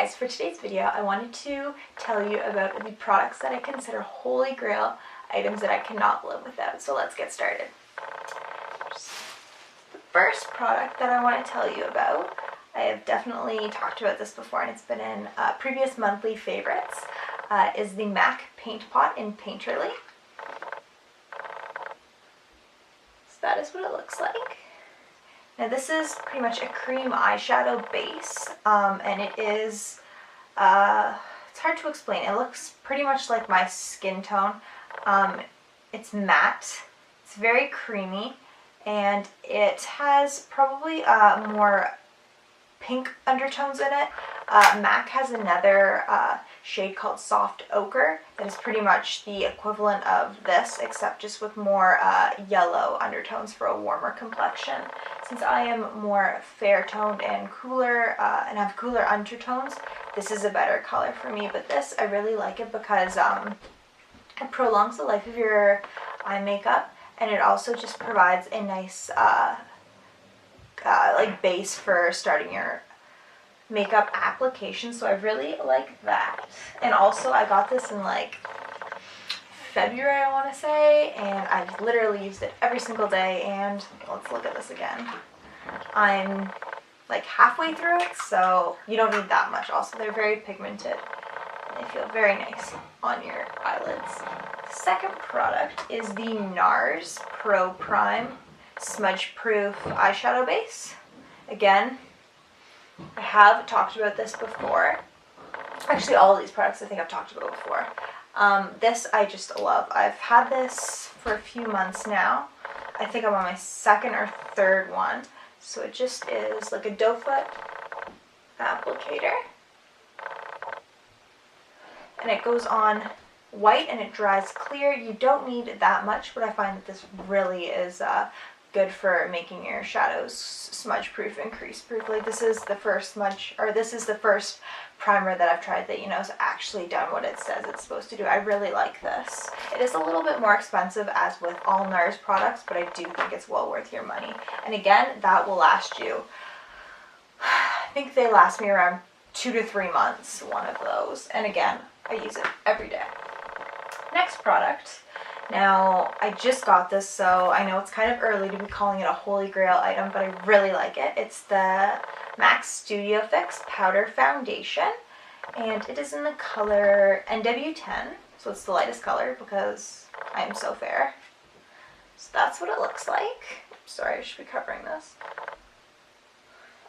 guys, for today's video I wanted to tell you about the products that I consider holy grail items that I cannot live without. So let's get started. The first product that I want to tell you about, I have definitely talked about this before and it's been in previous monthly favorites, is the MAC Paint Pot in Painterly. So that is what it looks like. Now this is pretty much a cream eyeshadow base, and it is, it's hard to explain. It looks pretty much like my skin tone. It's matte, it's very creamy, and it has probably more pink undertones in it. MAC has another shade called Soft Ochre that is pretty much the equivalent of this, except just with more yellow undertones for a warmer complexion. Since I am more fair-toned and cooler and have cooler undertones, this is a better color for me. But this, I really like it because it prolongs the life of your eye makeup, and it also just provides a nice like base for starting your makeup application. So I really like that. And also I got this in like February, I want to say, and I've literally used it every single day. And let's look at this again. I'm like halfway through it, so you don't need that much. Also, they're very pigmented and they feel very nice on your eyelids. The second product is the NARS Pro Prime Smudge Proof Eyeshadow Base. Again, I have talked about this before. Actually, all of these products I think I've talked about before. This I just love. I've had this for a few months now. I think I'm on my second or third one. So it just is like a doe foot applicator. And it goes on white and it dries clear. You don't need that much, but I find that this really is good for making your shadows smudge proof and crease proof. Like this is the first smudge, or this is the first primer that I've tried that, you know, has actually done what it says it's supposed to do. I really like this. It is a little bit more expensive as with all NARS products, but I do think it's well worth your money. And again, that will last you, I think they last me around 2 to 3 months, one of those. And again, I use it every day. Next product. Now, I just got this, so I know it's kind of early to be calling it a holy grail item, but I really like it. It's the MAC Studio Fix Powder Foundation, and it is in the color NW10, so it's the lightest color because I am so fair. So that's what it looks like. Sorry, I should be covering this.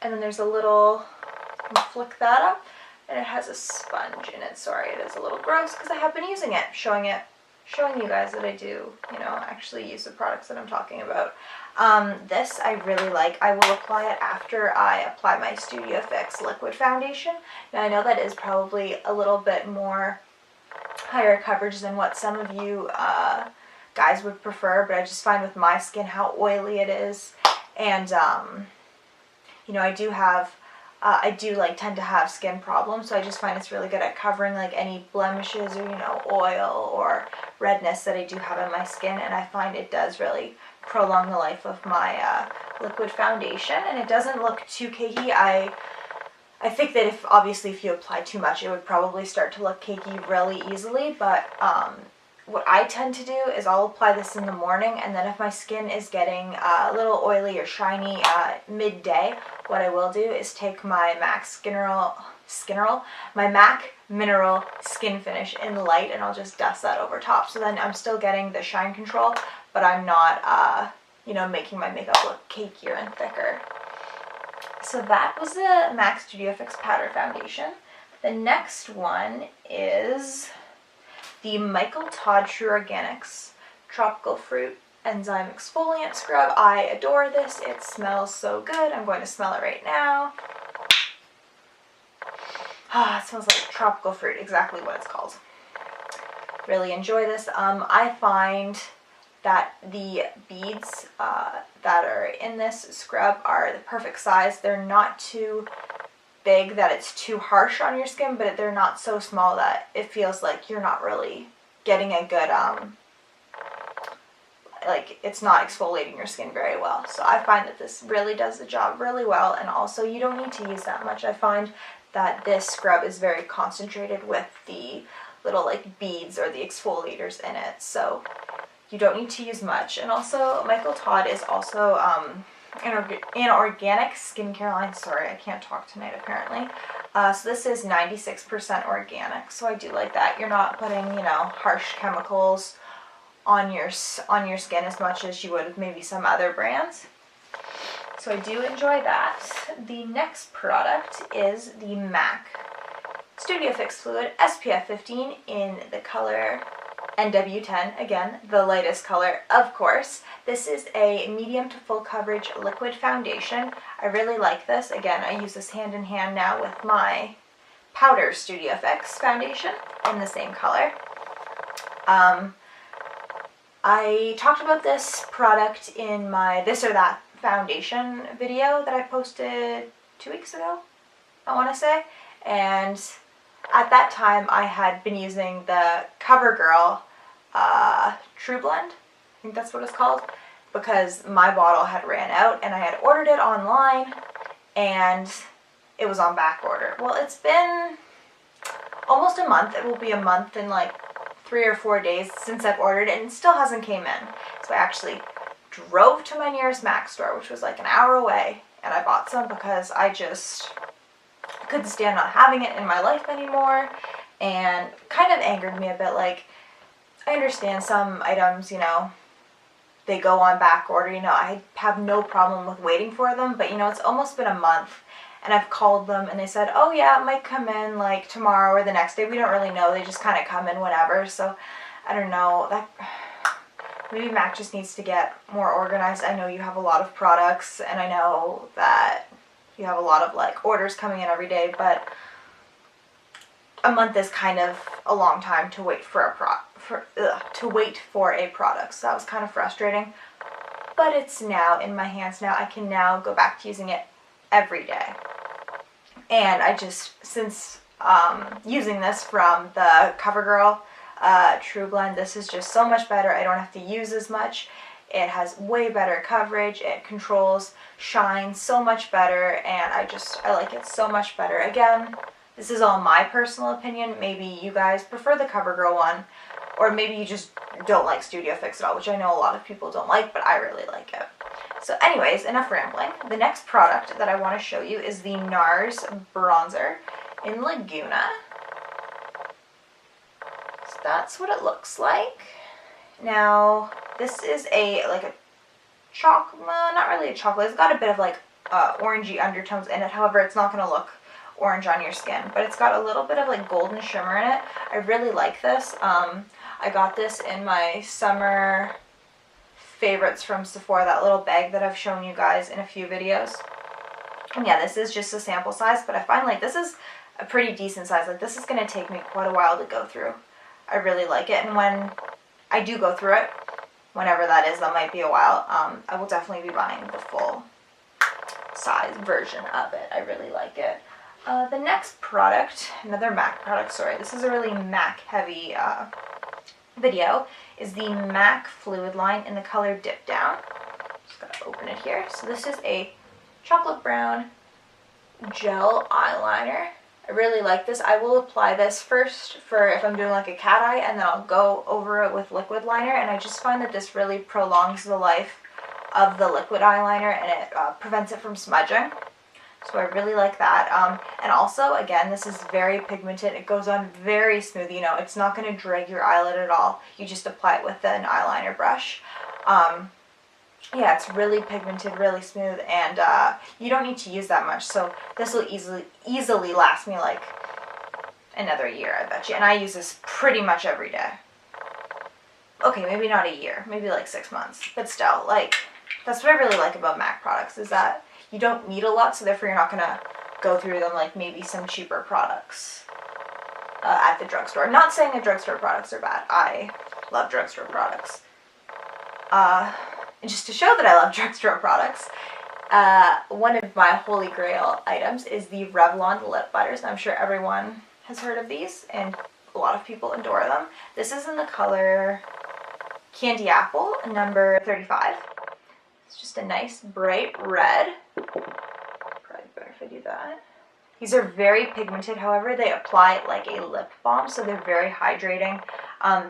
And then there's a little, you can flick that up, and it has a sponge in it. Sorry, it is a little gross because I have been using it, showing you guys that I do, you know, actually use the products that I'm talking about. This I really like. I will apply it after I apply my Studio Fix liquid foundation. Now I know that is probably a little bit more higher coverage than what some of you guys would prefer, but I just find with my skin how oily it is, and you know, I do tend to have skin problems, so I just find it's really good at covering like any blemishes or, you know, oil or redness that I do have in my skin, and I find it does really prolong the life of my liquid foundation, and it doesn't look too cakey. I think that if you apply too much, it would probably start to look cakey really easily, but what I tend to do is I'll apply this in the morning, and then if my skin is getting a little oily or shiny midday, what I will do is take my MAC Mineral Skin Finish in light, and I'll just dust that over top. So then I'm still getting the shine control, but I'm not, you know, making my makeup look cakier and thicker. So that was the MAC Studio Fix Powder Foundation. The next one is the Todd True Organics Tropical Fruit Enzyme Exfoliant Scrub. I adore this. It smells so good. I'm going to smell it right now. Ah, it smells like tropical fruit, exactly what it's called. Really enjoy this. I find that the beads that are in this scrub are the perfect size. They're not too big that it's too harsh on your skin, but they're not so small that it feels like you're not really getting a good, like it's not exfoliating your skin very well. So I find that this really does the job really well, and also you don't need to use that much. I find that this scrub is very concentrated with the little like beads or the exfoliators in it, so you don't need to use much. And also Michael Todd is also an organic skincare line. Sorry, I can't talk tonight apparently. So this is 96% organic, so I do like that. You're not putting, you know, harsh chemicals on your skin as much as you would with maybe some other brands. So I do enjoy that. The next product is the MAC Studio Fix Fluid SPF 15 in the color NW10, again, the lightest color, of course. This is a medium to full coverage liquid foundation. I really like this. Again, I use this hand in hand now with my powder Studio Fix foundation in the same color. I talked about this product in my This or That foundation video that I posted 2 weeks ago, I want to say, and at that time I had been using the CoverGirl True Blend, I think that's what it's called, because my bottle had ran out and I had ordered it online and it was on back order. Well, it's been almost a month. It will be a month in like 3 or 4 days since I've ordered it and it still hasn't came in. So I actually drove to my nearest MAC store, which was like an hour away, and I bought some because I just couldn't stand not having it in my life anymore, and kind of angered me a bit. Like, I understand some items, you know, they go on back order, you know, I have no problem with waiting for them, but you know, it's almost been a month and I've called them and they said, oh yeah, it might come in like tomorrow or the next day. We don't really know. They just kind of come in whenever. So I don't know, that maybe MAC just needs to get more organized. I know you have a lot of products and I know that you have a lot of like orders coming in every day, but a month is kind of a long time to wait for a product. So that was kind of frustrating, but it's now in my hands now. I can now go back to using it every day. And I just, since using this from the CoverGirl True Blend, this is just so much better. I don't have to use as much. It has way better coverage. It controls shine so much better, and I like it so much better. Again, this is all my personal opinion. Maybe you guys prefer the CoverGirl one, or maybe you just don't like Studio Fix at all, which I know a lot of people don't like, but I really like it. So anyways, enough rambling. The next product that I want to show you is the NARS bronzer in Laguna. So that's what it looks like. Now, this is like a chocolate, not really a chocolate. It's got a bit of like orangey undertones in it. However, it's not going to look orange on your skin, but it's got a little bit of like golden shimmer in it. I really like this. I got this in my summer favorites from Sephora, that little bag that I've shown you guys in a few videos. And yeah, this is just a sample size, but I find like this is a pretty decent size. Like, this is going to take me quite a while to go through. I really like it, and when I do go through it, whenever that is, that might be a while, I will definitely be buying the full size version of it. I really like it. The next product, another MAC product, sorry, this is a really MAC heavy video, is the MAC Fluidline in the color Dipdown. Just gotta open it here. So this is a chocolate brown gel eyeliner. I really like this. I will apply this first for if I'm doing like a cat eye, and then I'll go over it with liquid liner, and I just find that this really prolongs the life of the liquid eyeliner, and it prevents it from smudging. So I really like that. And also, again, this is very pigmented. It goes on very smooth. You know, it's not going to drag your eyelid at all. You just apply it with an eyeliner brush. Yeah, it's really pigmented, really smooth, and you don't need to use that much. So this will easily last me like another year, I bet you. And I use this pretty much every day. Okay, maybe not a year, maybe like 6 months. But still, like, that's what I really like about MAC products, is that you don't need a lot, so therefore you're not going to go through them like maybe some cheaper products at the drugstore. Not saying that drugstore products are bad. I love drugstore products. And just to show that I love drugstore products, one of my holy grail items is the Revlon lip butters. I'm sure everyone has heard of these, and a lot of people adore them. This is in the color Candy Apple, number 35. It's just a nice bright red. Probably better if I do that. These are very pigmented, however, they apply like a lip balm, so they're very hydrating.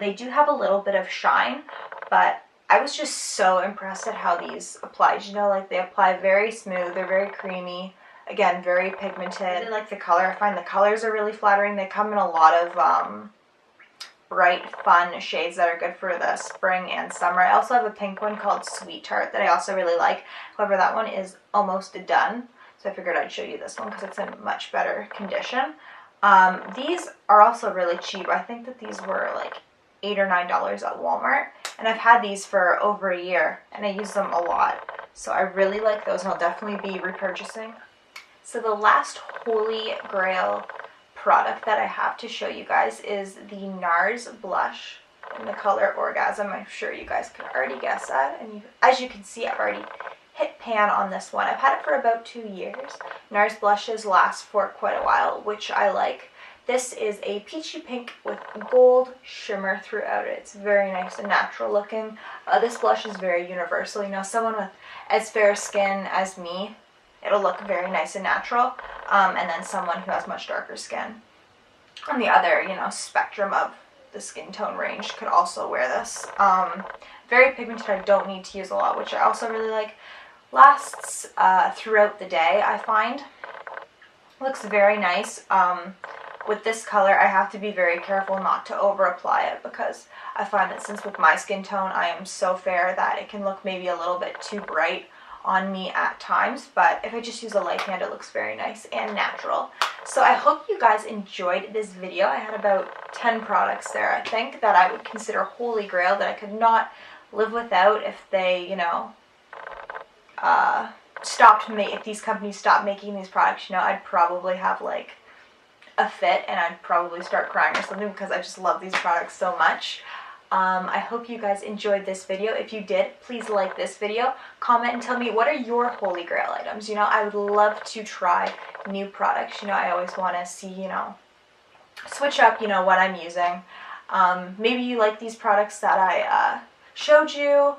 They do have a little bit of shine, but I was just so impressed at how these applied. You know, like they apply very smooth, they're very creamy, again, very pigmented. I really like the color. I find the colors are really flattering. They come in a lot of bright, fun shades that are good for the spring and summer. I also have a pink one called Sweet Tart that I also really like. However, that one is almost done, so I figured I'd show you this one because it's in much better condition. These are also really cheap. I think that these were like $8 or $9 at Walmart, and I've had these for over a year, and I use them a lot. So I really like those, and I'll definitely be repurchasing. So the last holy grail product that I have to show you guys is the NARS blush in the color Orgasm. I'm sure you guys can already guess that, and as you can see, I've already hit pan on this one. I've had it for about 2 years. NARS blushes last for quite a while, which I like. This is a peachy pink with gold shimmer throughout it. It's very nice and natural looking. This blush is very universal. You know, someone with as fair skin as me, it'll look very nice and natural, and then someone who has much darker skin on the other, you know, spectrum of the skin tone range could also wear this. Very pigmented, I don't need to use a lot, which I also really like. Lasts throughout the day, I find. Looks very nice. With this color, I have to be very careful not to over apply it, because I find that since with my skin tone, I am so fair that it can look maybe a little bit too bright on me at times, but if I just use a light hand, it looks very nice and natural. So I hope you guys enjoyed this video. I had about 10 products there, I think, that I would consider holy grail, that I could not live without if they, you know, if these companies stopped making these products. You know, I'd probably have like a fit, and I'd probably start crying or something, because I just love these products so much. I hope you guys enjoyed this video. If you did, please like this video, comment, and tell me what are your holy grail items. You know, I would love to try new products. You know, I always want to see, you know, switch up, you know, what I'm using. Maybe you like these products that I showed you.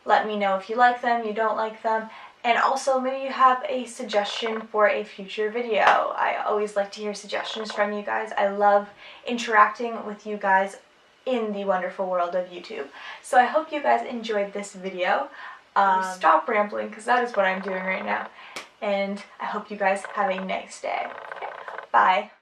Let me know if you like them, you don't like them. And also, maybe you have a suggestion for a future video. I always like to hear suggestions from you guys. I love interacting with you guys in the wonderful world of YouTube. So I hope you guys enjoyed this video. Stop rambling, because that is what I'm doing right now. And I hope you guys have a nice day. Okay, bye.